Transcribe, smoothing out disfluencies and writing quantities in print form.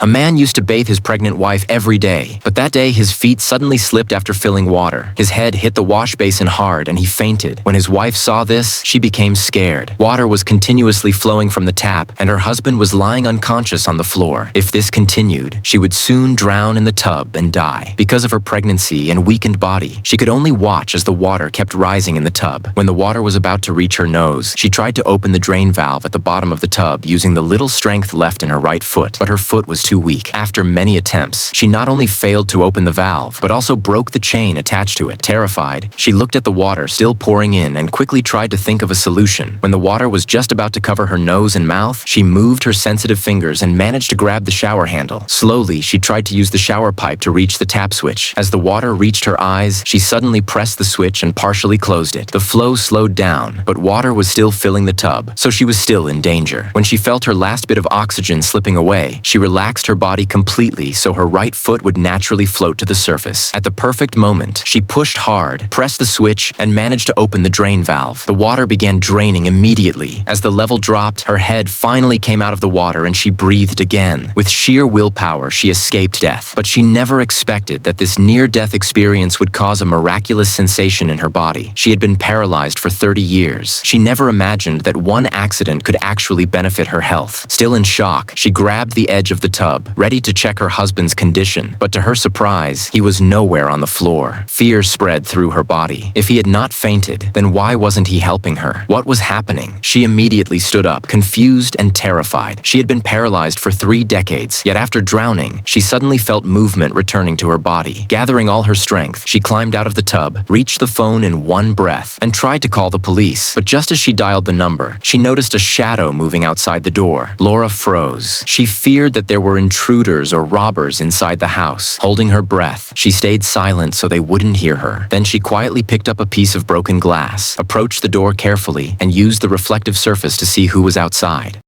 A man used to bathe his pregnant wife every day, but that day his feet suddenly slipped after filling water. His head hit the wash basin hard and he fainted. When his wife saw this, she became scared. Water was continuously flowing from the tap and her husband was lying unconscious on the floor. If this continued, she would soon drown in the tub and die. Because of her pregnancy and weakened body, she could only watch as the water kept rising in the tub. When the water was about to reach her nose, she tried to open the drain valve at the bottom of the tub using the little strength left in her right foot, but her foot was too weak. After many attempts, she not only failed to open the valve, but also broke the chain attached to it. Terrified, she looked at the water still pouring in and quickly tried to think of a solution. When the water was just about to cover her nose and mouth, she moved her sensitive fingers and managed to grab the shower handle. Slowly, she tried to use the shower pipe to reach the tap switch. As the water reached her eyes, she suddenly pressed the switch and partially closed it. The flow slowed down, but water was still filling the tub, so she was still in danger. When she felt her last bit of oxygen slipping away, she relaxed her body completely so her right foot would naturally float to the surface. At the perfect moment, she pushed hard, pressed the switch, and managed to open the drain valve. The water began draining immediately. As the level dropped, her head finally came out of the water and she breathed again. With sheer willpower, she escaped death. But she never expected that this near-death experience would cause a miraculous sensation in her body. She had been paralyzed for 30 years. She never imagined that one accident could actually benefit her health. Still in shock, she grabbed the edge of the tub, ready to check her husband's condition. But to her surprise, he was nowhere on the floor. Fear spread through her body. If he had not fainted, then why wasn't he helping her? What was happening? She immediately stood up, confused and terrified. She had been paralyzed for 3 decades, yet after drowning, she suddenly felt movement returning to her body. Gathering all her strength, she climbed out of the tub, reached the phone in one breath, and tried to call the police. But just as she dialed the number, she noticed a shadow moving outside the door. Laura froze. She feared that there were intruders or robbers inside the house. Holding her breath, she stayed silent so they wouldn't hear her. Then she quietly picked up a piece of broken glass, approached the door carefully, and used the reflective surface to see who was outside.